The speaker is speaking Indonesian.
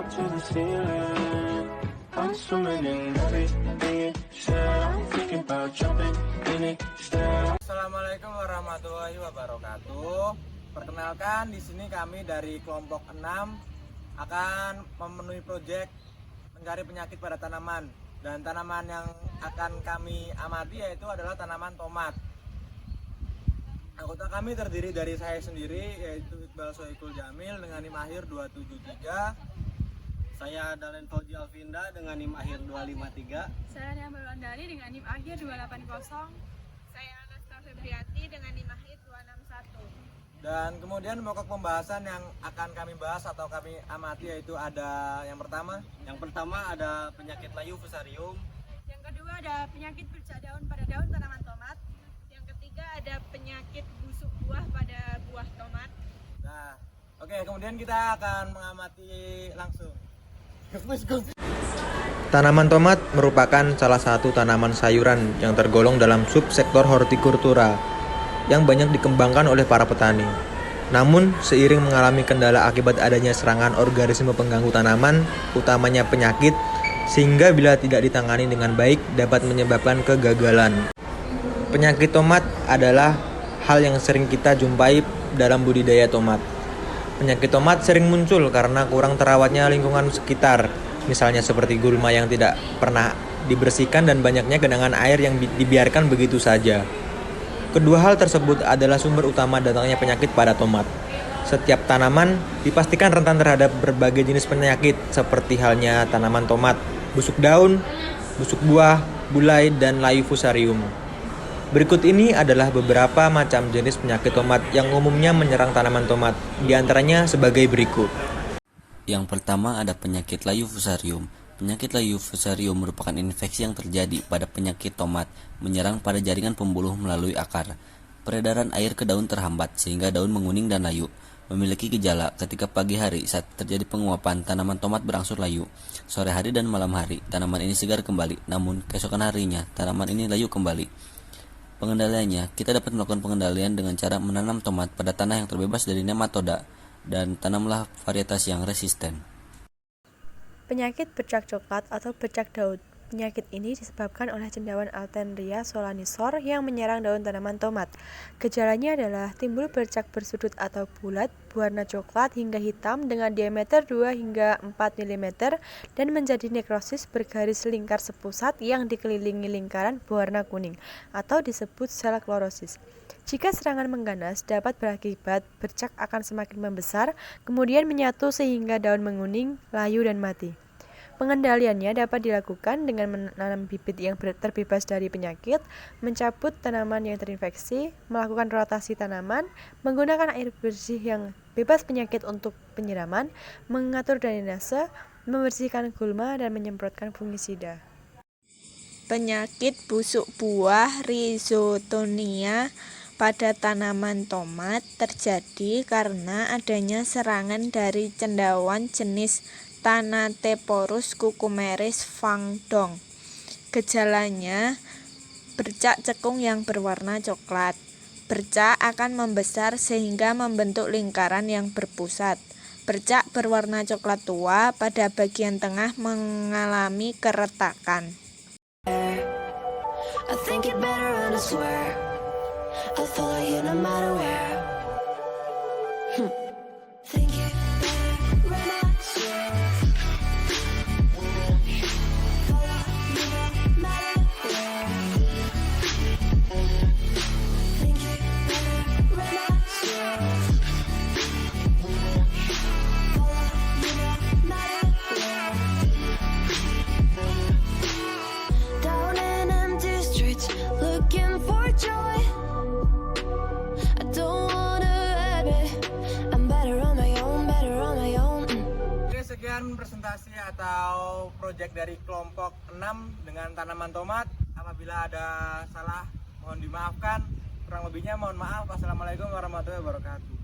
to the ceiling. I'm swimming in everything you said. I'm thinking about jumping in it instead. Assalamualaikum warahmatullahi wabarakatuh. Perkenalkan, di sini kami dari kelompok 6 akan memenuhi proyek mencari penyakit pada tanaman. Dan tanaman yang akan kami amati yaitu adalah tanaman tomat. Anggota kami terdiri dari saya sendiri, yaitu Iqbal Sohikul Jamil dengan NIM akhir 273. Saya Dalen Fauzi Alvinda dengan NIM akhir 253. Saya Nia Andari dengan NIM akhir 280. Saya Anasta Febriati dengan NIM akhir 261. Dan kemudian pokok pembahasan yang akan kami bahas atau kami amati yaitu ada yang pertama. Yang pertama ada penyakit layu fusarium. Yang kedua ada penyakit bercak daun pada daun tanaman tomat. Yang ketiga ada penyakit busuk buah pada buah tomat. Nah, oke, kemudian kita akan mengamati langsung. Tanaman tomat merupakan salah satu tanaman sayuran yang tergolong dalam subsektor hortikultura yang banyak dikembangkan oleh para petani. Namun, seiring mengalami kendala akibat adanya serangan organisme pengganggu tanaman, utamanya penyakit, sehingga bila tidak ditangani dengan baik dapat menyebabkan kegagalan. Penyakit tomat adalah hal yang sering kita jumpai dalam budidaya tomat. Penyakit tomat sering muncul karena kurang terawatnya lingkungan sekitar, misalnya seperti gulma yang tidak pernah dibersihkan dan banyaknya genangan air yang dibiarkan begitu saja. Kedua hal tersebut adalah sumber utama datangnya penyakit pada tomat. Setiap tanaman dipastikan rentan terhadap berbagai jenis penyakit seperti halnya tanaman tomat, busuk daun, busuk buah, bulai, dan layu fusarium. Berikut ini adalah beberapa macam jenis penyakit tomat yang umumnya menyerang tanaman tomat, diantaranya sebagai berikut. Yang pertama ada penyakit layu fusarium. Penyakit layu fusarium merupakan infeksi yang terjadi pada penyakit tomat, menyerang pada jaringan pembuluh melalui akar. Peredaran air ke daun terhambat sehingga daun menguning dan layu. Memiliki gejala ketika pagi hari saat terjadi penguapan tanaman tomat berangsur layu. Sore hari dan malam hari tanaman ini segar kembali, namun keesokan harinya tanaman ini layu kembali. Pengendaliannya, kita dapat melakukan pengendalian dengan cara menanam tomat pada tanah yang terbebas dari nematoda dan tanamlah varietas yang resisten. Penyakit bercak coklat atau bercak daun. Penyakit ini disebabkan oleh cendawan Altenria solanisor yang menyerang daun tanaman tomat. Gejalanya adalah timbul bercak bersudut atau bulat, berwarna coklat hingga hitam dengan diameter 2 hingga 4 mm dan menjadi nekrosis bergaris lingkar sepusat yang dikelilingi lingkaran berwarna kuning atau disebut sel klorosis. Jika serangan mengganas dapat berakibat bercak akan semakin membesar, kemudian menyatu sehingga daun menguning, layu, dan mati. Pengendaliannya dapat dilakukan dengan menanam bibit yang terbebas dari penyakit, mencabut tanaman yang terinfeksi, melakukan rotasi tanaman, menggunakan air bersih yang bebas penyakit untuk penyiraman, mengatur drainase, membersihkan gulma, dan menyemprotkan fungisida. Penyakit busuk buah Rhizotonia pada tanaman tomat terjadi karena adanya serangan dari cendawan jenis Thanateporus cucumeris Fangdong. Gejalanya bercak cekung yang berwarna coklat. Bercak akan membesar sehingga membentuk lingkaran yang berpusat. Bercak berwarna coklat tua pada bagian tengah mengalami keretakan. I think it better run, I swear. I'll follow you no matter where. Think it better run, I swear. Follow you no matter where. Think it better run, I swear. Follow you no matter where. Down in empty streets, looking for joy. I don't wanna have it. I'm better on my own, better on my own. Oke, sekian presentasi atau proyek dari kelompok 6 dengan tanaman tomat. Apabila ada salah mohon dimaafkan, kurang lebihnya mohon maaf. Wassalamualaikum warahmatullahi wabarakatuh.